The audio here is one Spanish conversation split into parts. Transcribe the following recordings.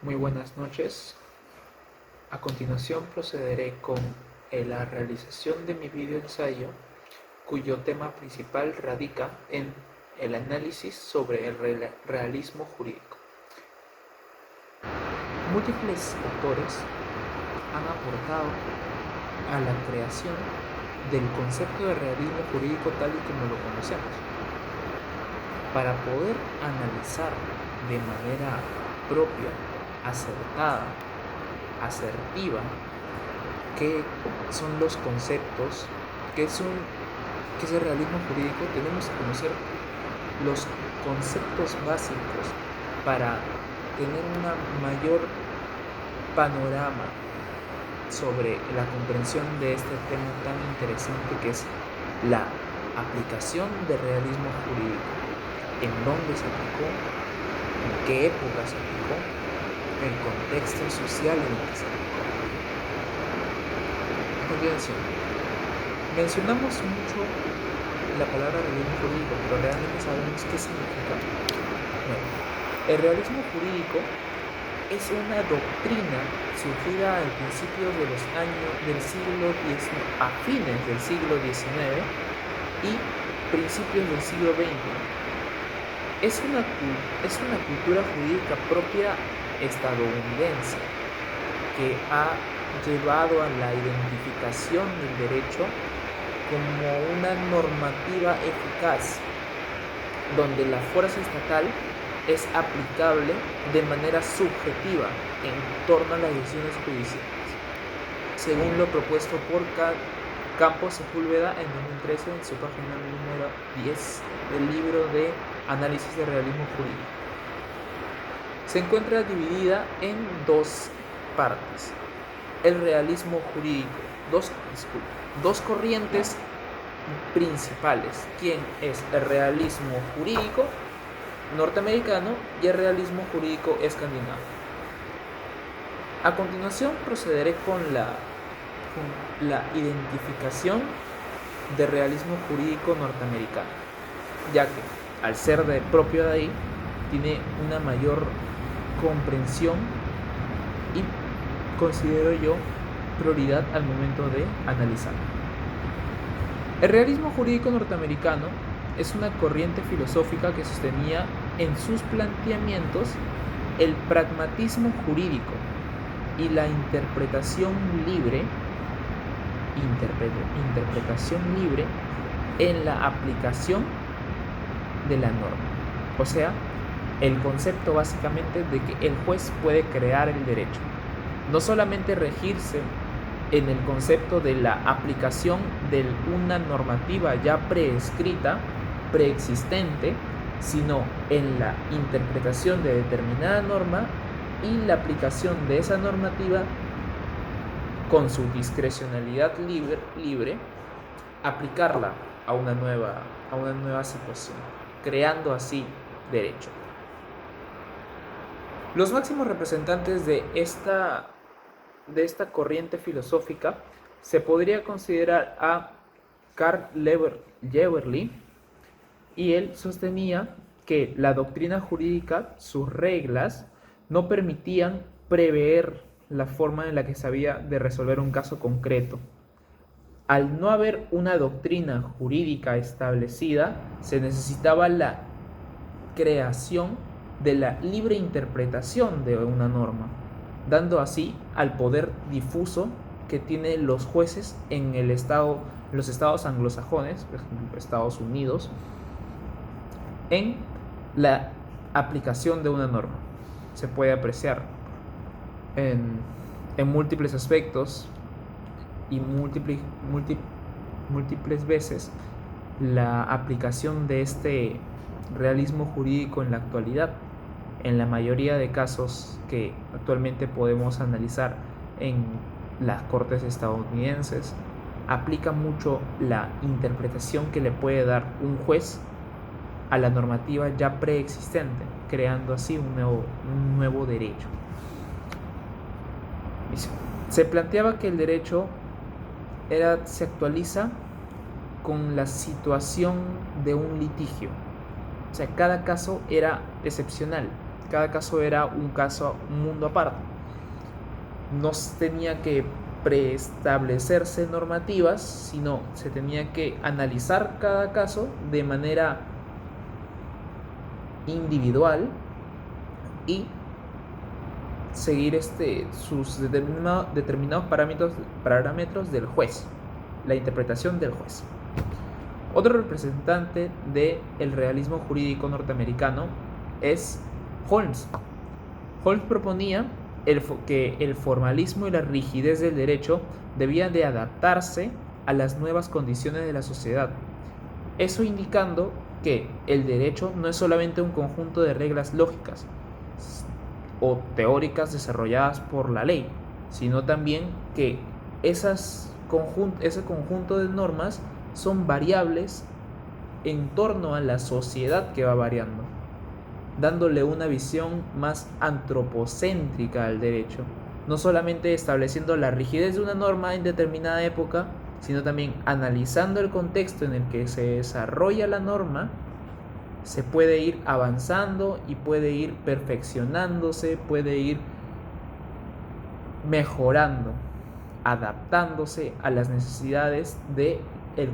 Muy buenas noches. A continuación procederé con la realización de mi video ensayo, cuyo tema principal radica en el análisis sobre el realismo jurídico. Múltiples autores han aportado a la creación del concepto de realismo jurídico tal y como lo conocemos. Para poder analizar de manera propia, acertada, asertiva, qué son los conceptos, qué es el realismo jurídico, tenemos que conocer los conceptos básicos para tener un mayor panorama sobre la comprensión de este tema tan interesante que es la aplicación del realismo jurídico, en dónde se aplicó, en qué época se aplicó, el contexto social en el que se aplicó. A continuación, mencionamos mucho la palabra realismo jurídico, pero realmente sabemos qué significa. Bueno, el realismo jurídico es una doctrina surgida al principio de los años del siglo XIX, a fines del siglo XIX y principios del siglo XX. Es una cultura jurídica propia estadounidense que ha llevado a la identificación del derecho como una normativa eficaz, donde la fuerza estatal es aplicable de manera subjetiva en torno a las decisiones judiciales, según lo propuesto por Campos Sepúlveda en 2013 en su página número 10 del libro de Análisis de Realismo Jurídico. Se encuentra dividida en dos partes. El realismo jurídico, dos corrientes principales. ¿Quién es el realismo jurídico norteamericano y el realismo jurídico escandinavo? A continuación procederé con la identificación del realismo jurídico norteamericano, ya que al ser propio de ahí tiene una mayor comprensión y considero yo prioridad al momento de analizar. El realismo jurídico norteamericano es una corriente filosófica que sostenía en sus planteamientos el pragmatismo jurídico y la interpretación libre en la aplicación de la norma. O sea, el concepto básicamente de que el juez puede crear el derecho, no solamente regirse en el concepto de la aplicación de una normativa ya preescrita, preexistente, sino en la interpretación de determinada norma y la aplicación de esa normativa con su discrecionalidad libre, aplicarla a una nueva situación, creando así derecho. Los máximos representantes de esta corriente filosófica se podría considerar a Karl Leverly, y él sostenía que la doctrina jurídica, sus reglas, no permitían prever la forma en la que se había de resolver un caso concreto. Al no haber una doctrina jurídica establecida, se necesitaba la creación de la libre interpretación de una norma, dando así al poder difuso que tienen los jueces en los estados anglosajones, por ejemplo Estados Unidos, en la aplicación de una norma. Se puede apreciar en múltiples aspectos y múltiples veces la aplicación de este realismo jurídico en la actualidad. En la mayoría de casos que actualmente podemos analizar en las cortes estadounidenses, aplica mucho la interpretación que le puede dar un juez a la normativa ya preexistente, creando así un nuevo derecho. Se planteaba que el derecho se actualiza con la situación de un litigio. O sea, cada caso era excepcional. Cada caso era un mundo aparte. No se tenía que preestablecerse normativas, sino se tenía que analizar cada caso de manera individual y seguir sus determinados parámetros del juez, la interpretación del juez. Otro representante del realismo jurídico norteamericano es Holmes. Holmes proponía que el formalismo y la rigidez del derecho debían de adaptarse a las nuevas condiciones de la sociedad. Eso indicando que el derecho no es solamente un conjunto de reglas lógicas o teóricas desarrolladas por la ley, sino también que ese conjunto de normas son variables en torno a la sociedad que va variando, dándole una visión más antropocéntrica al derecho, no solamente estableciendo la rigidez de una norma en determinada época, sino también analizando el contexto en el que se desarrolla la norma. Se puede ir avanzando y puede ir perfeccionándose, puede ir mejorando, adaptándose a las necesidades del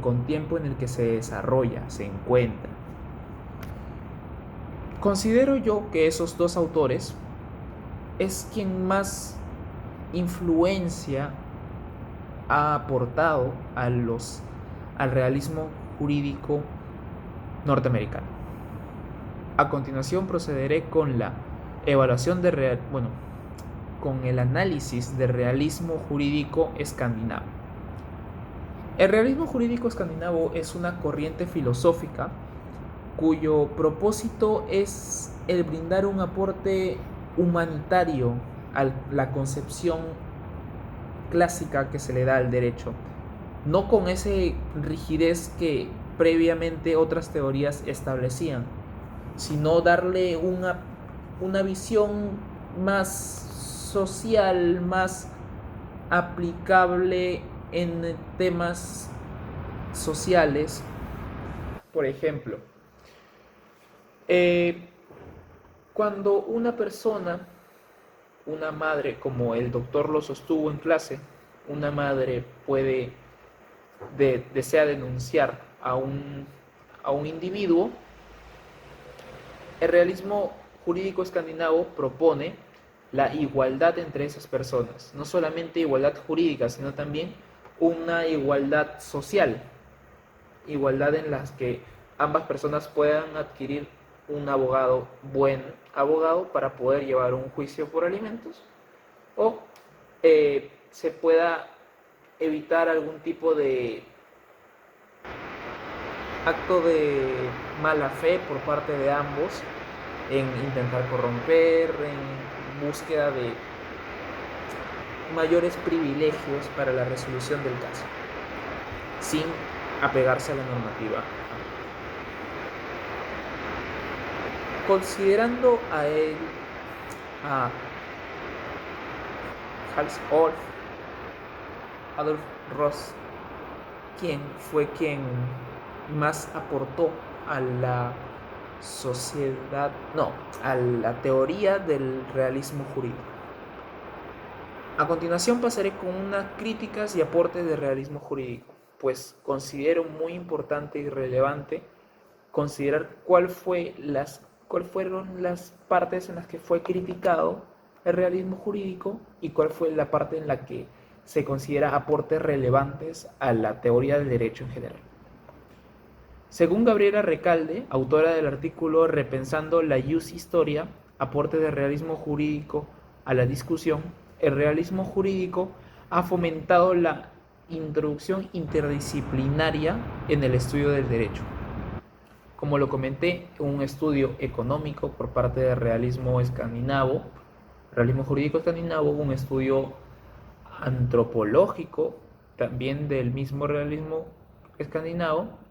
contiempo en el que se desarrolla, se encuentra. Considero yo que esos dos autores es quien más influencia ha aportado al realismo jurídico norteamericano. A continuación procederé con la evaluación con el análisis del realismo jurídico escandinavo. El realismo jurídico escandinavo es una corriente filosófica cuyo propósito es el brindar un aporte humanitario a la concepción clásica que se le da al derecho, no con esa rigidez que previamente otras teorías establecían, sino darle una visión más social, más aplicable en temas sociales. Por ejemplo, cuando una persona, una madre, como el doctor lo sostuvo en clase, una madre desea denunciar a un individuo, el realismo jurídico escandinavo propone la igualdad entre esas personas, no solamente igualdad jurídica, sino también una igualdad social, igualdad en las que ambas personas puedan adquirir un buen abogado para poder llevar un juicio por alimentos, o se pueda evitar algún tipo de acto de mala fe por parte de ambos en intentar corromper, en búsqueda de mayores privilegios para la resolución del caso, sin apegarse a la normativa. Considerando a Adolf Ross, quien fue quien más aportó a la a la teoría del realismo jurídico. A continuación pasaré con unas críticas y aportes del realismo jurídico, pues considero muy importante y relevante considerar cuáles fueron las partes en las que fue criticado el realismo jurídico y cuál fue la parte en la que se considera aportes relevantes a la teoría del derecho en general. Según Gabriela Recalde, autora del artículo Repensando la Jus Historia, aporte del realismo jurídico a la discusión, el realismo jurídico ha fomentado la introducción interdisciplinaria en el estudio del derecho. Como lo comenté, un estudio económico por parte del realismo jurídico escandinavo, un estudio antropológico también del mismo realismo escandinavo,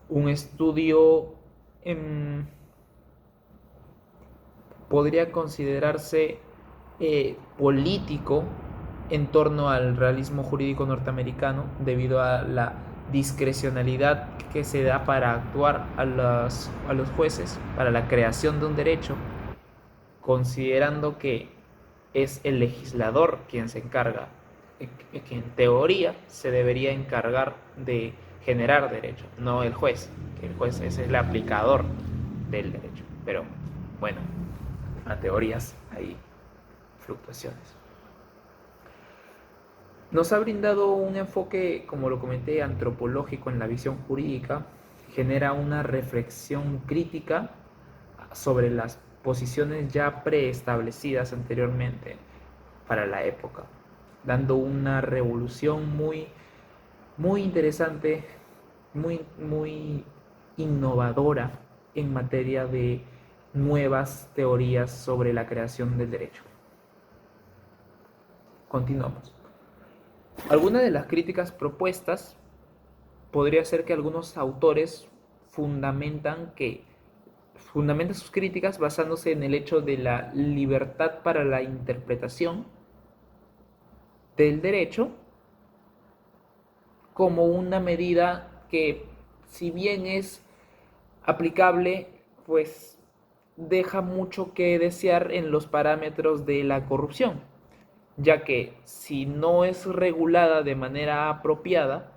un estudio podría considerarse político en torno al realismo jurídico norteamericano, debido a la discrecionalidad que se da para actuar a los jueces para la creación de un derecho, considerando que es el legislador quien se encarga, que en teoría se debería encargar de generar derecho, no el juez, que el juez es el aplicador del derecho. Pero bueno, a teorías hay fluctuaciones. Nos ha brindado un enfoque, como lo comenté, antropológico en la visión jurídica, genera una reflexión crítica sobre las posiciones ya preestablecidas anteriormente para la época, dando una revolución muy interesante, muy innovadora en materia de nuevas teorías sobre la creación del derecho. Continuamos. Algunas de las críticas propuestas podría ser que algunos autores fundamentan sus críticas basándose en el hecho de la libertad para la interpretación del derecho como una medida que, si bien es aplicable, pues deja mucho que desear en los parámetros de la corrupción, ya que si no es regulada de manera apropiada,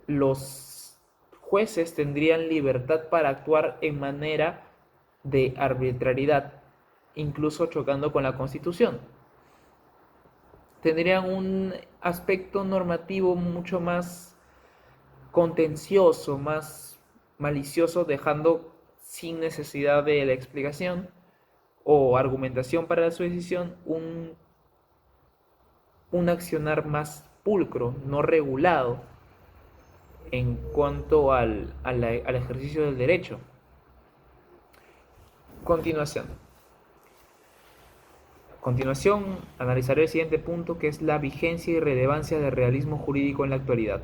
los jueces tendrían libertad para actuar en manera de arbitrariedad, incluso chocando con la Constitución. Tendrían un aspecto normativo mucho más contencioso, más malicioso, dejando sin necesidad de la explicación o argumentación para su decisión un accionar más pulcro, no regulado en cuanto al ejercicio del derecho. Continuación, analizaré el siguiente punto, que es la vigencia y relevancia del realismo jurídico en la actualidad.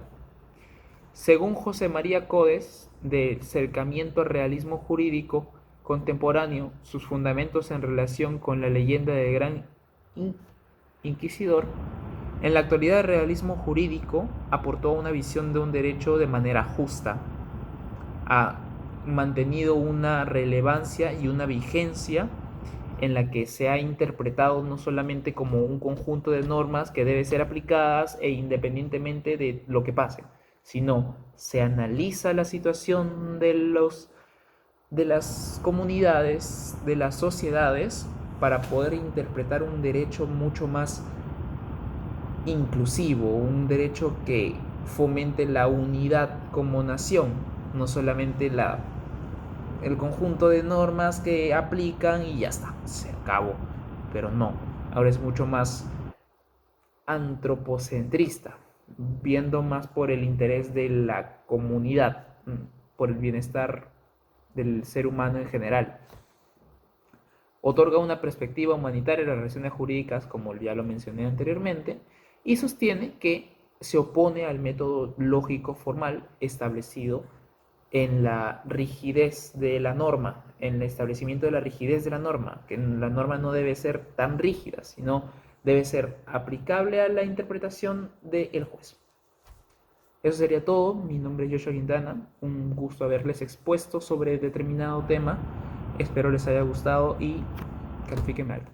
Según José María Codes, de Cercamiento al realismo jurídico contemporáneo, sus fundamentos en relación con la leyenda del gran inquisidor, en la actualidad el realismo jurídico aportó una visión de un derecho de manera justa, ha mantenido una relevancia y una vigencia en la que se ha interpretado no solamente como un conjunto de normas que deben ser aplicadas e independientemente de lo que pase, sino se analiza la situación de las comunidades, de las sociedades, para poder interpretar un derecho mucho más inclusivo, un derecho que fomente la unidad como nación, no solamente el conjunto de normas que aplican y ya está, se acabó. Pero no, ahora es mucho más antropocentrista, viendo más por el interés de la comunidad, por el bienestar del ser humano en general. Otorga una perspectiva humanitaria a las relaciones jurídicas, como ya lo mencioné anteriormente, y sostiene que se opone al método lógico formal establecido en la rigidez de la norma, en el establecimiento de la rigidez de la norma, que la norma no debe ser tan rígida, sino debe ser aplicable a la interpretación del juez. Eso sería todo. Mi nombre es Joshua Quintana. Un gusto haberles expuesto sobre determinado tema. Espero les haya gustado y califíquenme alto.